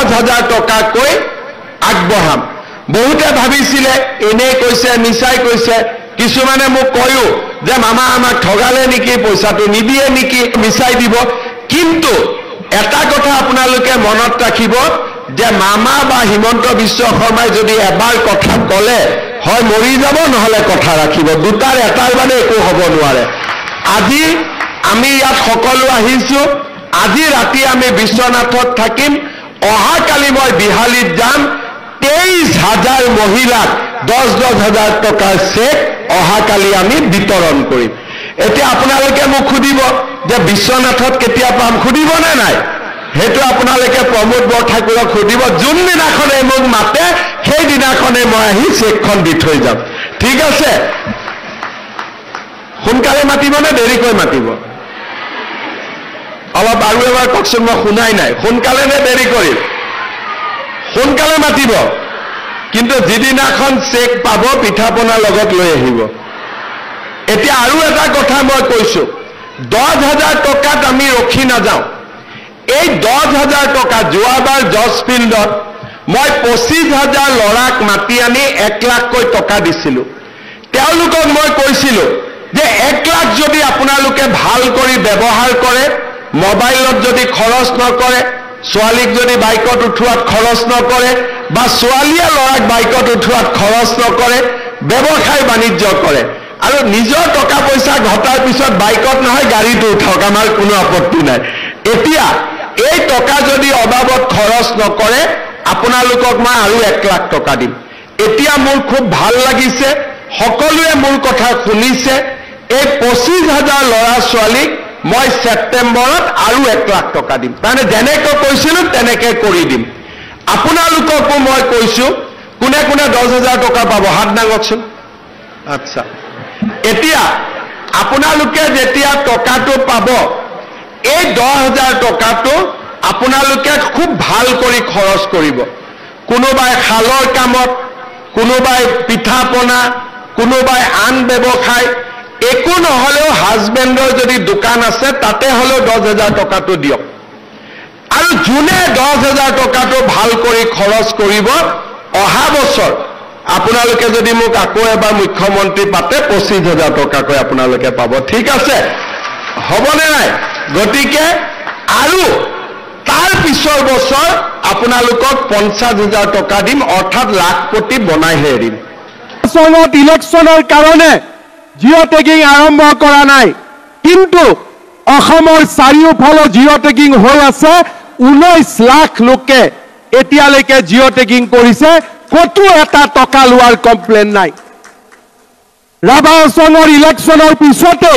10,000 টকাকৈ আগবঢ়াম বহুতে ভাবিছিলে এনে কৈছে মিছাই কৈছে কিছুমানে মোক কয়ও যে মামা আমাক ঠগালে নেকি পইচাটো নিদিয়ে নেকি মিছাই দিব কিন্তু এটা কথা আপোনালোকে মনত ৰাখিব যে মামা বা হিমন্ত বিশ্ব শৰ্মাই যদি এবাৰ কথা ক'লে হয় মৰি যাব নহলে কথা ৰাখিব দুটাৰ এটাৰ মানে একো হ'ব নোৱাৰে আজি আমি ইয়াত সকলো আহিছো আজি ৰাতি আমি বিশ্বনাথত থাকিম অহা কালি মই বিহালীত যাম 23,000 মহিলাক 10,000 টকাৰ চেক অহা কালি আমি বিতৰণ কৰিম এতিয়া আপোনালোকে মোক খুদিব যে বিশ্বনাথত কেতিয়া পাম খুদিব নে নাই হেতু আপোনালোকে প্ৰমোদ বৰঠাকুৰক খুদিব যোনদিনাখনে মোক মাতে সেই দিনাখনে মই আহি চেকখন দি থৈ যাম ঠিক আছে সোনকালে মাতিব নে দেৰিকৈ মাতিব অলপ আৰু এবাৰ কওকচোন মই শুনাই নাই সোনকালে নে দেৰি কৰিম সোনকালে মাতিব কিন্তু যিদিনাখন চেক পাব পিঠাপনা লগত লৈ আহিব এতিয়া আৰু এটা কথা মই কৈছো 10,000 টকাত আমি ৰখি নাযাওঁ এই 10,000 টকা যোৱাবাৰ জজ ফিল্ডত মই 25,000 লৰাক মাতি আনি 1 লাখকৈ টকা দিছিলো তেওঁলোকক মই কৈছিলো যে 1 লাখ যদি আপোনালোকে ভাল কৰি ব্যৱহাৰ কৰে মোবাইলত যদি খৰচ নকৰে ছোৱালীক যদি বাইকত উঠোৱাত খৰচ নকৰে বা ছোৱালীয়ে লৰাক বাইকত উঠোৱাত খৰচ নকৰে ব্যৱসায় বাণিজ্য কৰে আৰু নিজৰ টকা পইচা ঘটাৰ পিছত বাইকত নহয় গাড়ীত উঠাওক আমাৰ কোনো আপত্তি নাই এতিয়া এই টকা যদি অবাবত খৰচ নকৰে আপোনালোকক মই আৰু 1 লাখ টকা দিম এতিয়া মোৰ খুব ভাল লাগিছে সকলোৱে মোৰ কথা শুনিছে এই 25,000 লৰা ছোৱালীক মই সেপ্টেম্বৰত আৰু 1 লাখ টকা দিম মানে যেনেকৈ কৈছিলো তেনেকৈ কৰি দিম আপোনালোককো মই কৈছো কোনে কোনে 10,000 টকা পাব হাত দাঙকচোন আচ্ছা এতিয়া আপোনালোকে যেতিয়া টকাটো পাব এই 10,000 টকাটো আপোনালোকে খুব ভাল কৰি খৰচ কৰিব কোনোবাই খালৰ কামত কোনোবাই পিঠাপনা কোনোবাই আন ব্যৱসায় একো নহলেও হাজবেণ্ডৰ যদি দোকান আছে তাতে হলেও 10,000 টকাটো দিয়ক আৰু যোনে 10,000 টকাটো ভাল কৰি খৰচ কৰিব অহা বছৰ আপোনালোকে যদি মোক আকৌ এবাৰ মুখ্যমন্ত্ৰী পাতে 25,000 টকাকৈ আপোনালোকে পাব ঠিক আছে হ'বনে নাই গতিকে আৰু তাৰ পিছৰ বছৰ আপোনালোকক 50,000 টকা দিম অৰ্থাৎ লাখপতি বনাইহে দিম চনত ইলেকশ্যনৰ কাৰণে জিঅ' টেগিং আৰম্ভ কৰা নাই কিন্তু অসমৰ চাৰিওফালে জিঅ' টেগিং হৈ আছে 19 লাখ লোকে এতিয়ালৈকে জিঅ' টেগিং কৰিছে কতো এটা টকা লোৱাৰ কমপ্লেইন নাই ৰাভা চনৰ ইলেকশ্যনৰ পিছতে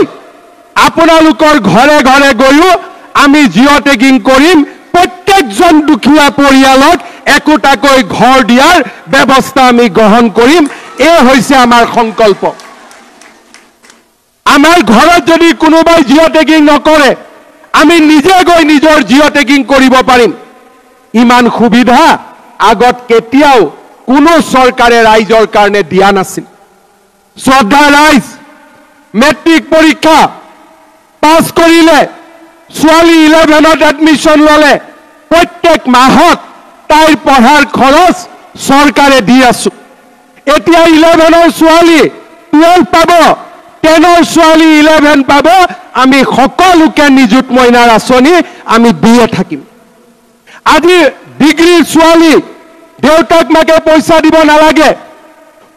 আপোনালোকৰ ঘৰে ঘৰে গৈও আমি জিঅ' টেগিং কৰিম প্ৰত্যেকজন দুখীয়া পৰিয়ালক একোটাকৈ ঘৰ দিয়াৰ ব্যৱস্থা আমি গ্ৰহণ কৰিম এই হৈছে আমাৰ সংকল্প আমাৰ ঘৰত যদি কোনোবাই জিঅ' টেগিং নকৰে আমি নিজে গৈ নিজৰ জিঅ' টেগিং কৰিব পাৰিম ইমান সুবিধা আগত কেতিয়াও কোনো চৰকাৰে ৰাইজৰ কাৰণে দিয়া নাছিল শ্ৰদ্ধা ৰাইজ মেট্ৰিক পৰীক্ষা পাছ কৰিলে ছোৱালী 11ত এডমিশ্যন ললে প্ৰত্যেক মাহত তাইৰ পঢ়াৰ খৰচ চৰকাৰে দি আছো এতিয়া 11ৰ ছোৱালী 12 পাব 10ৰ ছোৱালী 11 পাব আমি সকলোকে নিযুত মইনাৰ আঁচনি আমি দিয়ে থাকিম আজি ডিগ্ৰীৰ ছোৱালী দেউতাক মাকে পইচা দিব নালাগে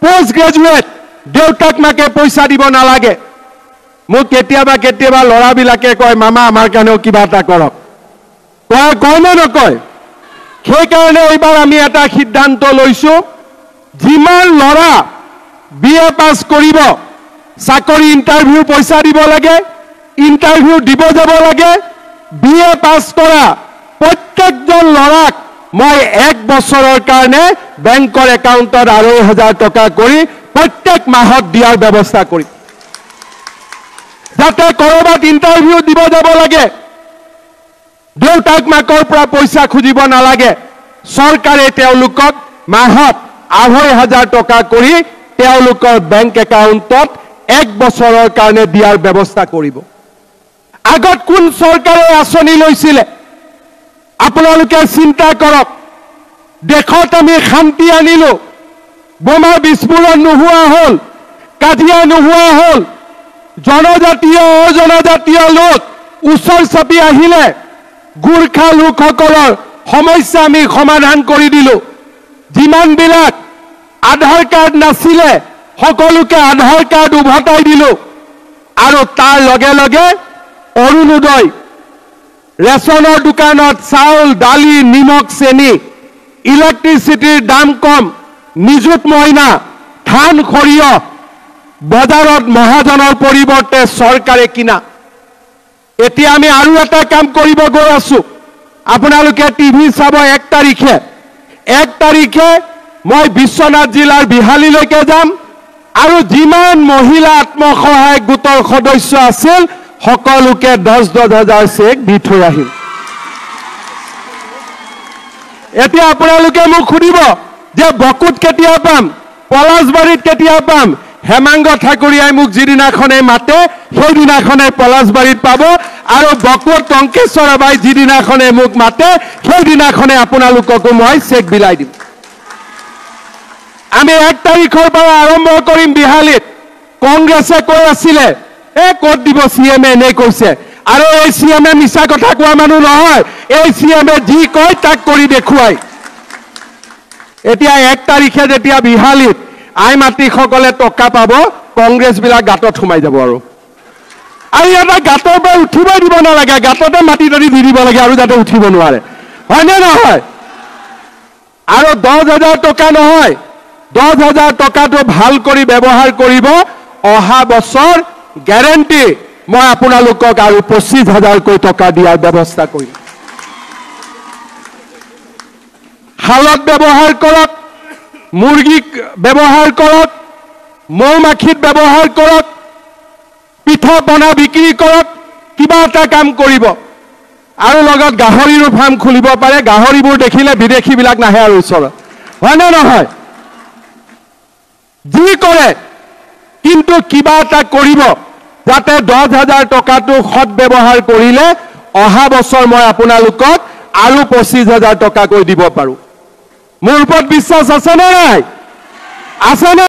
পোষ্ট গ্ৰেজুৱেট দেউতাক মাকে পইচা দিব নালাগে মোক কেতিয়াবা কেতিয়াবা লৰাবিলাকে কয় মামা আমাৰ কাৰণেও কিবা এটা কৰক কয় নে নকয় সেইকাৰণে এইবাৰ আমি এটা সিদ্ধান্ত লৈছো যিমান লৰা বিএ পাছ কৰিব চাকৰি ইণ্টাৰভিউ পইচা দিব লাগে ইণ্টাৰভিউ দিব যাব লাগে বিএ পাছ কৰা প্ৰত্যেকজন লৰাক মই 1 বছৰৰ কাৰণে বেংকৰ একাউণ্টত 2,500 টকা কৰি প্ৰত্যেক মাহত দিয়াৰ ব্যৱস্থা কৰিম যাতে কৰবাত ইণ্টাৰভিউ দিব যাব লাগে দেউতাক মাকৰ পৰা পইচা খুজিব নালাগে চৰকাৰে তেওঁলোকক মাহত 2,500 টকা কৰি তেওঁলোকৰ বেংক একাউণ্টত 1 বছৰৰ কাৰণে দিয়াৰ ব্যৱস্থা কৰিব আগত কোন চৰকাৰে আঁচনি লৈছিলে আপোনালোকে চিন্তা কৰক দেশত আমি শান্তি আনিলো, বোমা বিস্ফোৰণ নোহোৱা হ'ল, কাজিয়া নোহোৱা হ'ল, জনজাতীয় অজনজাতীয় লোক ওচৰ চাপি আহিলে, গোৰ্খা লোকসকলৰ সমস্যা আমি সমাধান কৰি দিলো। যিমানবিলাক আধাৰ কাৰ্ড নাছিলে সকলোকে আধাৰ কাৰ্ড উভতাই দিলো। আৰু তাৰ লগে লগে অৰুণোদয়, ৰেচনৰ দোকানত চাউল, দালি, নিমখ, চেনি, ইলেক্ট্ৰিচিটিৰ দাম কম, নিযুত মইনা, ধান, সৰিয়হ বজাৰত মহাজনৰ পৰিৱৰ্তে চৰকাৰে কিনা। এতিয়া আমি আৰু এটা কাম কৰিব গৈ আছো। আপোনালোকে টিভি চাব। 1 তাৰিখে মই বিশ্বনাথ জিলাৰ বিহালীলৈকে যাম আৰু যিমান মহিলা আত্মসহায়ক গোটৰ সদস্য আছিল সকলোকে 10,000 চেক দি থৈ আহিম। এতিয়া আপোনালোকে মোক সুধিব যে বকুত কেতিয়া পাম, পলাশবাৰীত কেতিয়া পাম? হেমাংগ ঠাকুৰীয়াই মোক যিদিনাখনে মাতে সেইদিনাখনে পলাশবাৰীত পাব, আৰু বকুত টংকেশ্বৰ বাই যিদিনাখনে মোক মাতে সেইদিনাখনে আপোনালোককো মই চেক বিলাই দিম। আমি 1 তাৰিখৰ পৰা আৰম্ভ কৰিম বিহালীত। কংগ্ৰেছে কৈ আছিলে ক'ত দিব CM-এ এনে কৈছে, আৰু এই CM-এ মিছা কথা কোৱা মানুহ নহয়। এই CM-এ যি কয় তাক কৰি দেখুৱায়। এতিয়া 1 তাৰিখে যেতিয়া বিহালীত আই মাতৃসকলে টকা পাব, কংগ্ৰেছবিলাক গাঁতত সোমাই যাব। আৰু এটা গাঁতৰ পৰা উঠিবই দিব নালাগে, গাঁততে মাটি তৰি দি দিব লাগে আৰু যাতে উঠিব নোৱাৰে, হয়নে নহয়? আৰু 10,000 টকা নহয়, 10,000 টকাটো ভাল কৰি ব্যৱহাৰ কৰিব। অহা বছৰ গ্যাৰেণ্টি মই আপোনালোকক আৰু 25,000কৈ টকা দিয়াৰ ব্যৱস্থা কৰিম। শালত ব্যৱহাৰ কৰক, মুৰ্গীক ব্যৱহাৰ কৰক, মৌ-মাখিত ব্যৱহাৰ কৰক, পিঠা পনা বিক্ৰী কৰক, কিবা এটা কাম কৰিব। আৰু লগত গাহৰিৰো ফাৰ্ম খুলিব পাৰে। গাহৰিবোৰ দেখিলে বিদেশীবিলাক নাহে আৰু ওচৰত, হয়নে নহয়? যি কৰে কিন্তু কিবা এটা কৰিব যাতে 10,000 টকাটো সৎ ব্যৱহাৰ কৰিলে অহা বছৰ মই আপোনালোকক আৰু 25,000 টকাকৈ দিব পাৰো। মোৰ ওপৰত বিশ্বাস আছে নে নাই? আছে নে?